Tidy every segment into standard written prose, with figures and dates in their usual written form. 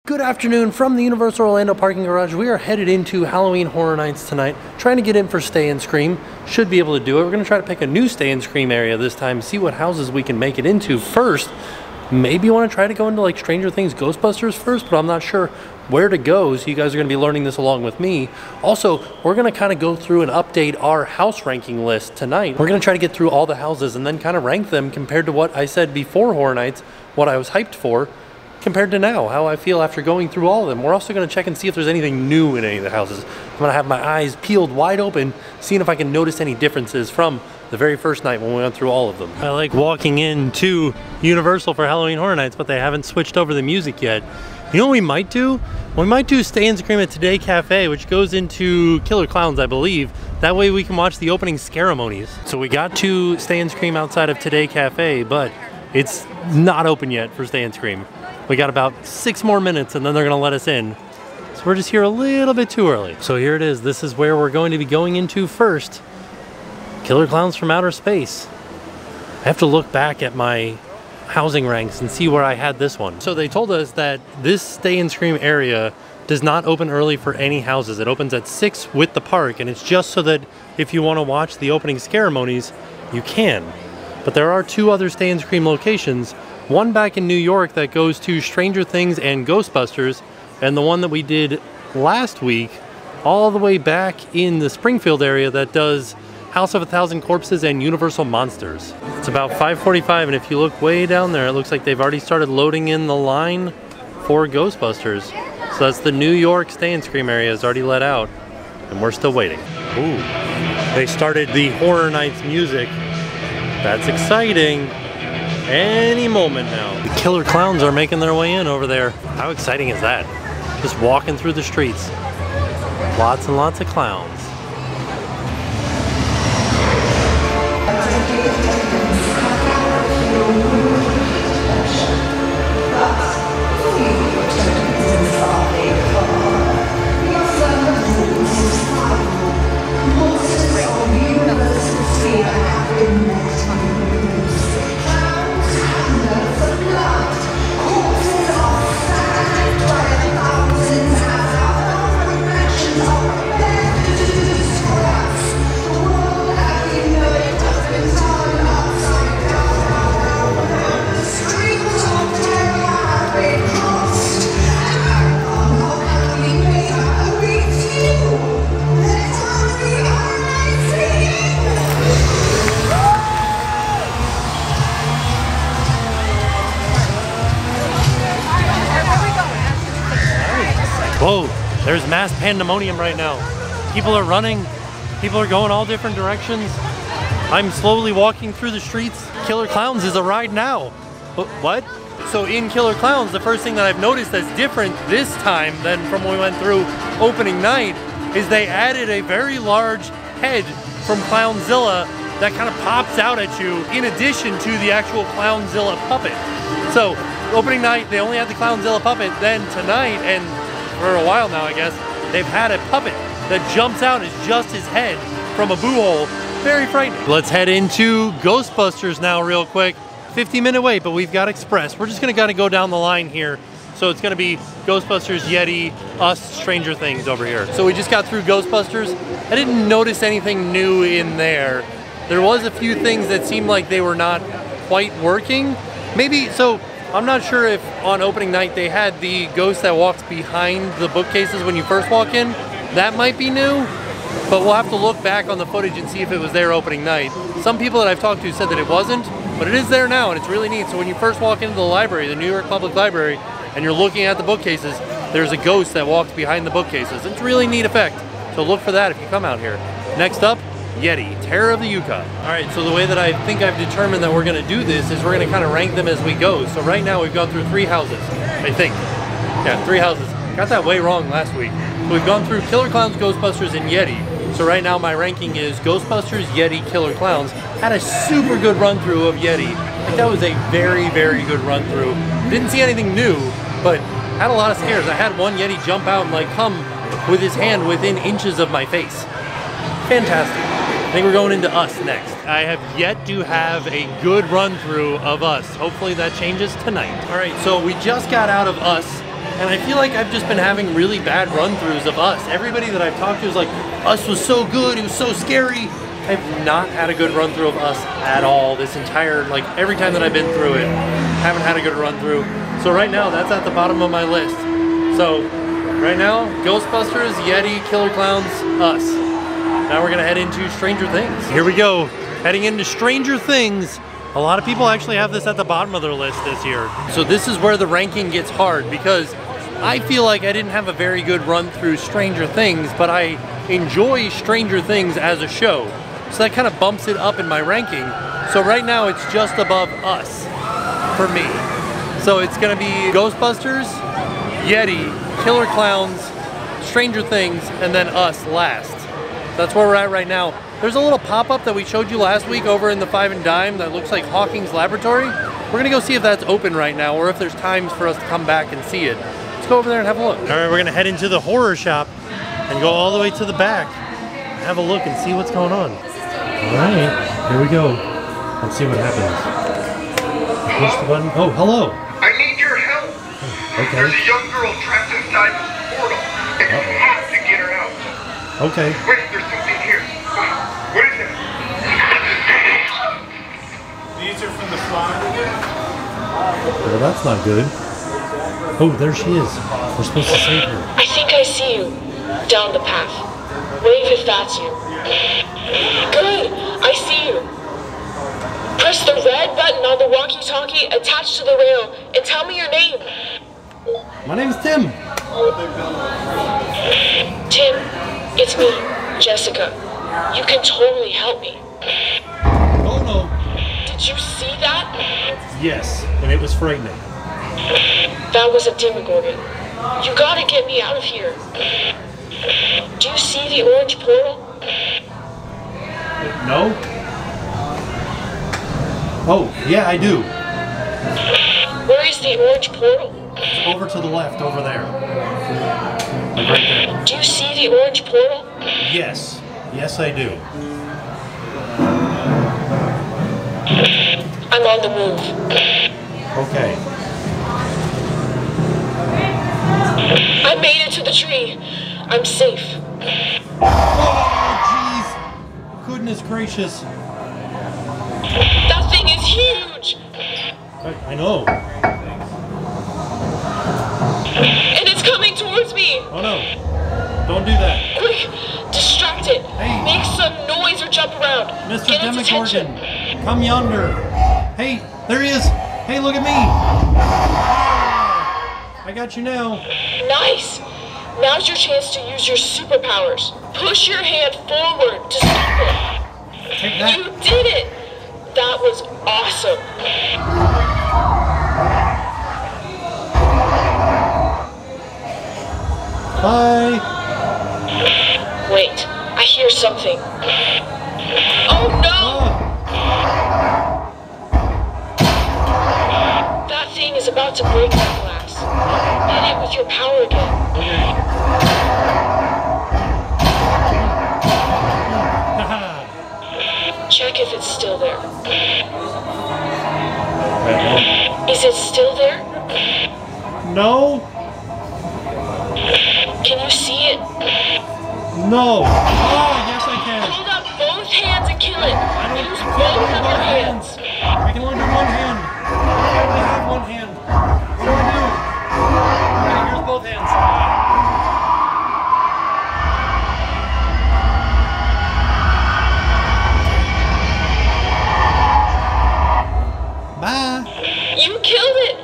Good afternoon from the Universal Orlando parking garage. We are headed into Halloween Horror Nights tonight, trying to get in for Stay and Scream. Should be able to do it. We're going to try to pick a new Stay and Scream area this time, see what houses we can make it into first. Maybe you want to try to go into like Stranger Things, Ghostbusters first, but I'm not sure where to go, so you guys are going to be learning this along with me. Also, we're going to kind of go through and update our house ranking list tonight. We're going to try to get through all the houses and then kind of rank them compared to what I said before Horror Nights, what I was hyped for, compared to now, how I feel after going through all of them. We're also going to check and see if there's anything new in any of the houses. I'm going to have my eyes peeled wide open, seeing if I can notice any differences from the very first night when we went through all of them. I like walking into Universal for Halloween Horror Nights, but they haven't switched over the music yet. You know what we might do? We might do Stay and Scream at Today Cafe, which goes into Killer Clowns, I believe. That way we can watch the opening ceremonies. So we got to Stay and Scream outside of Today Cafe, but it's not open yet for Stay and Scream. We got about 6 more minutes and then they're gonna let us in. So we're just here a little bit too early. So here it is. This is where we're going to be going into first. Killer Clowns from Outer Space. I have to look back at my housing ranks and see where I had this one. So they told us that this Stay and Scream area does not open early for any houses. It opens at 6 with the park, and it's just so that if you want to watch the opening ceremonies, you can. But there are 2 other Stay and Scream locations. One back in New York that goes to Stranger Things and Ghostbusters, and the one that we did last week all the way back in the Springfield area that does House of a Thousand Corpses and Universal Monsters. It's about 5:45, and if you look way down there, it looks like they've already started loading in the line for Ghostbusters. So that's the New York Stay and Scream area is already let out, and we're still waiting. Ooh, they started the Horror Nights music. That's exciting. Any moment now. The Killer Clowns are making their way in over there. How exciting is that? Just walking through the streets. Lots and lots of clowns. Whoa, there's mass pandemonium right now. People are running, people are going all different directions. I'm slowly walking through the streets. Killer Clowns is a ride now. What? So in Killer Clowns, the first thing that I've noticed that's different this time than from when we went through opening night is they added a very large head from Clownzilla that kind of pops out at you in addition to the actual Clownzilla puppet. So opening night, they only had the Clownzilla puppet. Then tonight, and for a while now I guess, they've had a puppet that jumps out as just his head from a boo hole. Very frightening. Let's head into Ghostbusters now real quick. 50-minute wait, but we've got Express. We're just gonna gotta go down the line here. So it's gonna be Ghostbusters, Yeti, us, Stranger Things over here. So we just got through Ghostbusters. I didn't notice anything new in there. There was a few things that seemed like they were not quite working. Maybe, so I'm not sure if on opening night they had the ghost that walks behind the bookcases when you first walk in. That might be new, but we'll have to look back on the footage and see if it was there opening night. Some people that I've talked to said that it wasn't, but it is there now and it's really neat. So when you first walk into the library, the New York Public Library, and you're looking at the bookcases, there's a ghost that walks behind the bookcases. It's a really neat effect. So look for that if you come out here. Next up, Yeti, Terror of the Yukon. All right, so the way that I think I've determined that we're gonna do this is we're gonna kind of rank them as we go. So right now we've gone through 3 houses, I think. Yeah, 3 houses. Got that way wrong last week. So we've gone through Killer Clowns, Ghostbusters, and Yeti. So right now my ranking is Ghostbusters, Yeti, Killer Clowns. Had a super good run through of Yeti. I think that was a very, very good run through. Didn't see anything new, but had a lot of scares. I had one Yeti jump out and like come with his hand within inches of my face. Fantastic. I think we're going into Us next. I have yet to have a good run through of Us. Hopefully that changes tonight. All right, so we just got out of Us. and I feel like I've just been having really bad run-throughs of Us. Everybody that I've talked to is like, Us was so good, it was so scary. I've not had a good run-through of Us at all this entire, like every time that I've been through it, haven't had a good run-through. So right now, that's at the bottom of my list. So right now, Ghostbusters, Yeti, Killer Clowns, Us. Now we're gonna head into Stranger Things. Here we go, heading into Stranger Things. A lot of people actually have this at the bottom of their list this year. So this is where the ranking gets hard because I feel like I didn't have a very good run through Stranger Things, but I enjoy Stranger Things as a show. So that kind of bumps it up in my ranking. So right now it's just above Us for me. So it's gonna be Ghostbusters, Yeti, Killer Clowns, Stranger Things, and then Us last. That's where we're at right now. There's a little pop-up that we showed you last week over in the 5 and Dime that looks like Hawking's Laboratory. We're gonna go see if that's open right now or if there's times for us to come back and see it. Let's go over there and have a look. All right, we're gonna head into the horror shop and go all the way to the back. Have a look and see what's going on. All right, here we go. Let's see what happens. Push the button. Oh, hello. I need your help. Okay. There's a young girl trapped inside this portal, and you have to get her out. Okay. Wait, there's something here. What is it? These are from the fly. Well, that's not good. Oh, there she is. We're supposed to save her. I think I see you. Down the path. Wave if that's you. Good! I see you. Press the red button on the walkie-talkie attached to the rail and tell me your name. My name's Tim. Tim, it's me, Jessica. You can totally help me. Oh no. Did you see that? Yes, and it was frightening. That was a Demogorgon. You gotta get me out of here. Do you see the orange portal? No? Oh, yeah, I do. Where is the orange portal? It's over to the left, over there. Like right there. Do you see the orange portal? Yes. Yes, I do. I'm on the move. Okay. I made it to the tree. I'm safe. Oh, jeez. Goodness gracious. That thing is huge. I know. And it's coming towards me. Oh no. Don't do that. Quick, distract it. Hey. Make some noise or jump around. Mr. Get its attention. Demogorgon, come yonder. Hey, there he is. Hey, look at me. I got you now. Nice. Now's your chance to use your superpowers. Push your hand forward to stop it. Take that. You did it. That was awesome. Bye. Wait, I hear something. Oh no! That thing is about to break the glass. Hit it with your power again. Check if it's still there. Is it still there? No. Can you see it? No. Oh, yes I can. Hold up both hands and kill it. I don't Use have both of both your hands. I can only do one hand. I only have one hand. What do I do? Okay, here's both hands. Bye. You killed it.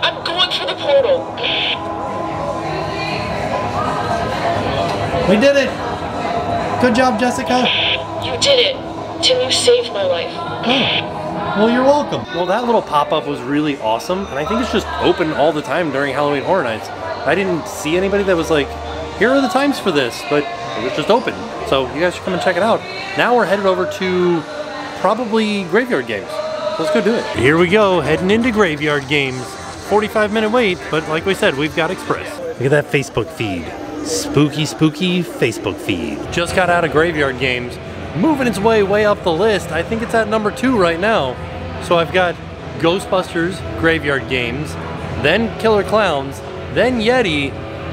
I'm going for the portal. We did it. Good job, Jessica. You did it. Tim, you saved my life. Oh, well, you're welcome. Well, that little pop-up was really awesome, and I think it's just open all the time during Halloween Horror Nights. I didn't see anybody that was like, here are the times for this, but it was just open. So you guys should come and check it out. Now we're headed over to probably Graveyard Games. Let's go do it. Here we go, heading into Graveyard Games. 45-minute wait, but like we said, we've got Express. Look at that Facebook feed. Spooky, spooky Facebook feed. Just got out of Graveyard Games. Moving its way up the list. I think it's at number 2 right now. So I've got Ghostbusters, Graveyard Games, then Killer Clowns, then Yeti,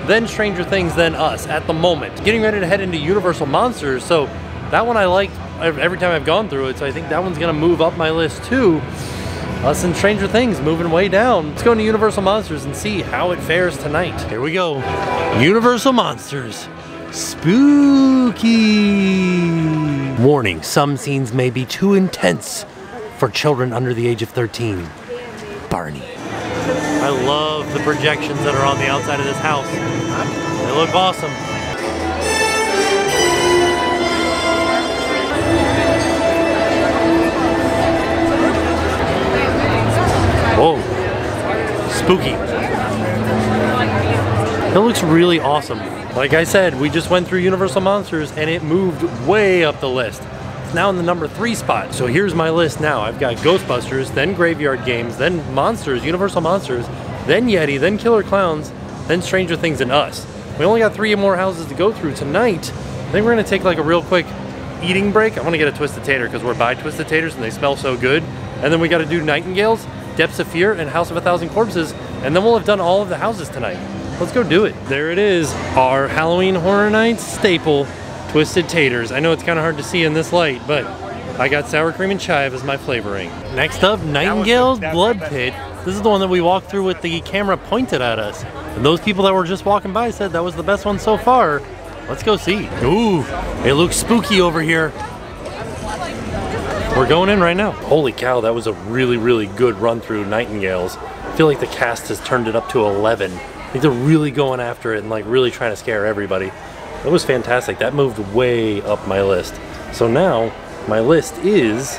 then Stranger Things, then us at the moment. Getting ready to head into Universal Monsters, so that one I liked every time I've gone through it, so I think that one's gonna move up my list too. Us and Stranger Things moving way down. Let's go into Universal Monsters and see how it fares tonight. Here we go. Universal Monsters. Spooky. Warning, some scenes may be too intense for children under the age of 13. Barney. I love the projections that are on the outside of this house. They look awesome. Whoa, spooky. It looks really awesome. Like I said, we just went through Universal Monsters and it moved way up the list. It's now in the number 3 spot. So here's my list now. I've got Ghostbusters, then Graveyard Games, then Monsters, Universal Monsters, then Yeti, then Killer Clowns, then Stranger Things, and us. We only got 3 more houses to go through tonight. I think we're gonna take like a real quick eating break. I wanna get a Twisted Tater because we're by Twisted Taters and they smell so good. And then we gotta do Nightingales, Depths of Fear, and House of a Thousand Corpses, and then we'll have done all of the houses tonight. Let's go do it. There it is, our Halloween Horror Nights staple, Twisted Taters. I know it's kind of hard to see in this light, but I got sour cream and chive as my flavoring. Next up, Nightingales Blood Pit. This is the one that we walked through with the camera pointed at us. And those people that were just walking by said that was the best one so far. Let's go see. Ooh, it looks spooky over here. We're going in right now. Holy cow, that was a really, really good run through Nightingales. I feel like the cast has turned it up to 11. I think they're really going after it and like really trying to scare everybody. That was fantastic. That moved way up my list. So now my list is,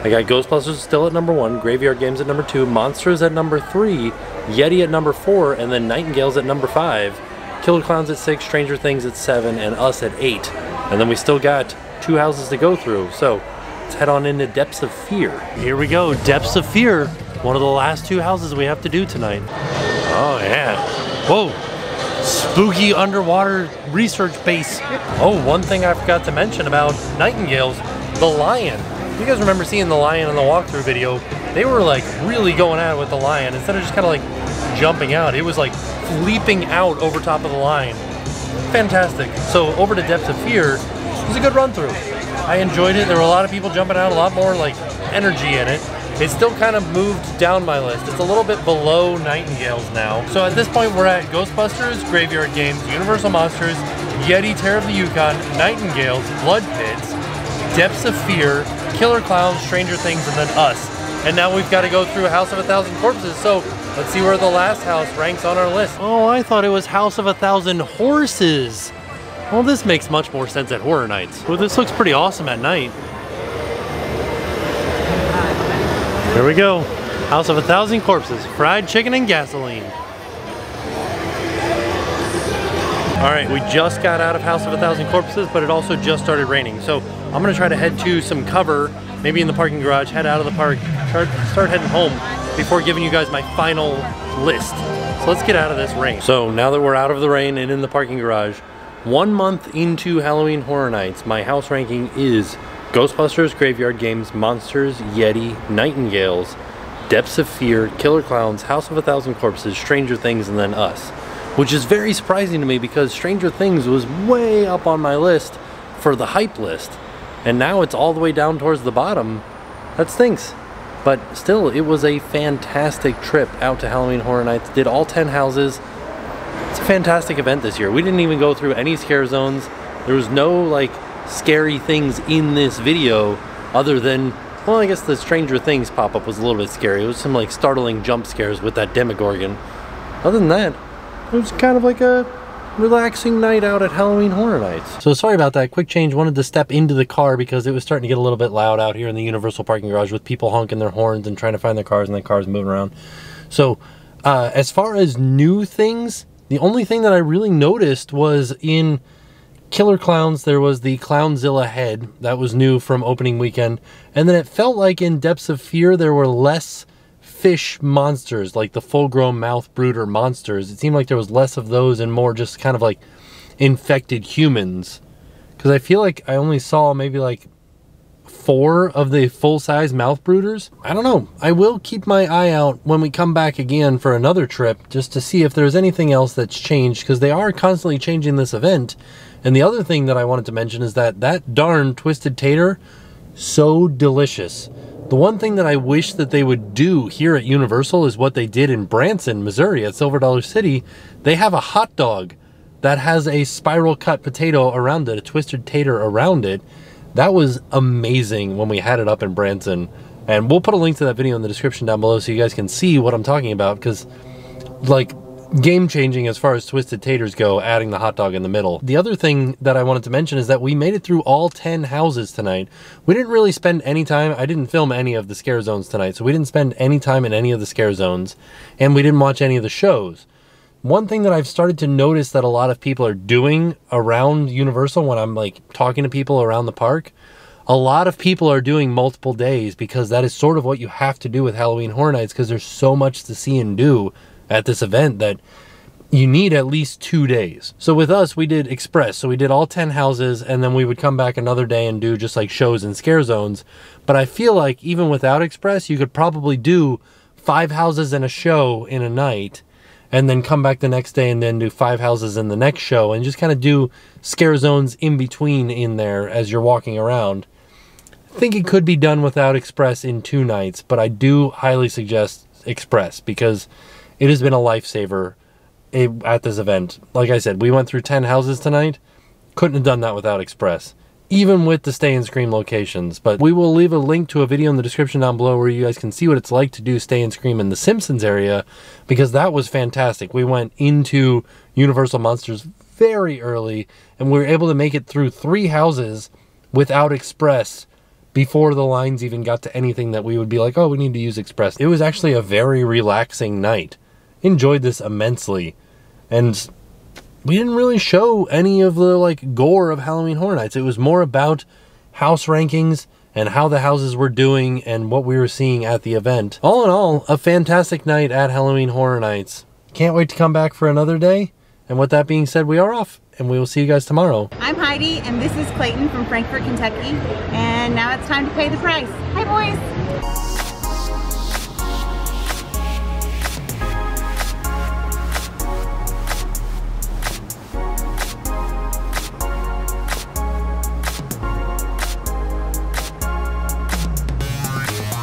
I got Ghostbusters still at number 1, Graveyard Games at number 2, Monsters at number 3, Yeti at number 4, and then Nightingales at number 5, Killer Clowns at 6, Stranger Things at 7, and us at 8. And then we still got 2 houses to go through. So let's head on into Depths of Fear. Here we go, Depths of Fear. One of the last 2 houses we have to do tonight. Oh yeah. Whoa. Spooky underwater research base. Oh, one thing I forgot to mention about Nightingales, the lion. You guys remember seeing the lion in the walkthrough video? They were like really going at it with the lion. Instead of just kind of like jumping out, it was like leaping out over top of the lion. Fantastic. So over to Depths of Fear, it was a good run through. I enjoyed it. There were a lot of people jumping out, a lot more like energy in it. It still kind of moved down my list. It's a little bit below Nightingales now. So at this point, we're at Ghostbusters, Graveyard Games, Universal Monsters, Yeti, Terror of the Yukon, Nightingales, Blood Pits, Depths of Fear, Killer Clowns, Stranger Things, and then us. And now we've got to go through House of a Thousand Corpses. So let's see where the last house ranks on our list. Oh, I thought it was House of a Thousand Horses. Well, this makes much more sense at Horror Nights. Well, this looks pretty awesome at night. Here we go. House of a Thousand Corpses, fried chicken and gasoline. All right, we just got out of House of a Thousand Corpses, but it also just started raining. So I'm gonna try to head to some cover, maybe in the parking garage, head out of the park, start heading home before giving you guys my final list. So let's get out of this rain. So now that we're out of the rain and in the parking garage, 1 month into Halloween Horror Nights, my house ranking is Ghostbusters, Graveyard Games, Monsters, Yeti, Nightingales, Depths of Fear, Killer Clowns, House of a Thousand Corpses, Stranger Things, and then us. Which is very surprising to me because Stranger Things was way up on my list for the hype list. And now it's all the way down towards the bottom. That stinks. But still, it was a fantastic trip out to Halloween Horror Nights. Did all 10 houses. It's a fantastic event this year. We didn't even go through any scare zones. There was no like scary things in this video other than, well, I guess the Stranger Things pop-up was a little bit scary. It was some like startling jump scares with that Demogorgon. Other than that, it was kind of like a relaxing night out at Halloween Horror Nights. So sorry about that, quick change. Wanted to step into the car because it was starting to get a little bit loud out here in the Universal parking garage with people honking their horns and trying to find their cars and their cars moving around. So as far as new things, the only thing that I really noticed was in Killer Clowns, there was the Clownzilla head. That was new from opening weekend. And then it felt like in Depths of Fear, there were less fish monsters, like the full-grown mouth brooder monsters. It seemed like there was less of those and more just kind of like infected humans. Because I feel like I only saw maybe like 4 of the full-size mouth brooders. I don't know. I will keep my eye out when we come back again for another trip just to see if there's anything else that's changed, because they are constantly changing this event. And the other thing that I wanted to mention is that darn twisted tater, so delicious. The one thing that I wish that they would do here at Universal is what they did in Branson, Missouri at Silver Dollar City. They have a hot dog that has a spiral cut potato around it, a twisted tater around it. That was amazing when we had it up in Branson. And we'll put a link to that video in the description down below so you guys can see what I'm talking about, because like game changing as far as twisted taters go, adding the hot dog in the middle. The other thing that I wanted to mention is that we made it through all 10 houses tonight. We didn't really spend any time. I didn't film any of the scare zones tonight, so we didn't spend any time in any of the scare zones, and we didn't watch any of the shows. One thing that I've started to notice that a lot of people are doing around Universal when I'm like talking to people around the park, a lot of people are doing multiple days, because that is sort of what you have to do with Halloween Horror Nights, because there's so much to see and do at this event that you need at least 2 days. So with us, we did express. So we did all 10 houses, and then we would come back another day and do just like shows and scare zones. But I feel like even without express, you could probably do 5 houses and a show in a night, and then come back the next day and then do 5 houses in the next show, and just kind of do scare zones in between in there as you're walking around. I think it could be done without express in 2 nights, but I do highly suggest express, because it has been a lifesaver at this event. Like I said, we went through 10 houses tonight. Couldn't have done that without express, even with the Stay and Scream locations. But we will leave a link to a video in the description down below where you guys can see what it's like to do Stay and Scream in the Simpsons area, because that was fantastic. We went into Universal Monsters very early, and we were able to make it through 3 houses without express before the lines even got to anything that we would be like, oh, we need to use express. It was actually a very relaxing night. Enjoyed this immensely, and we didn't really show any of the like gore of Halloween Horror Nights. It was more about house rankings and how the houses were doing and what we were seeing at the event. All in all, a fantastic night at Halloween Horror Nights. Can't wait to come back for another day. And with that being said, we are off, and we will see you guys tomorrow. I'm Heidi, and this is Clayton from Frankfort, Kentucky, and now it's time to pay the price. Hi, boys.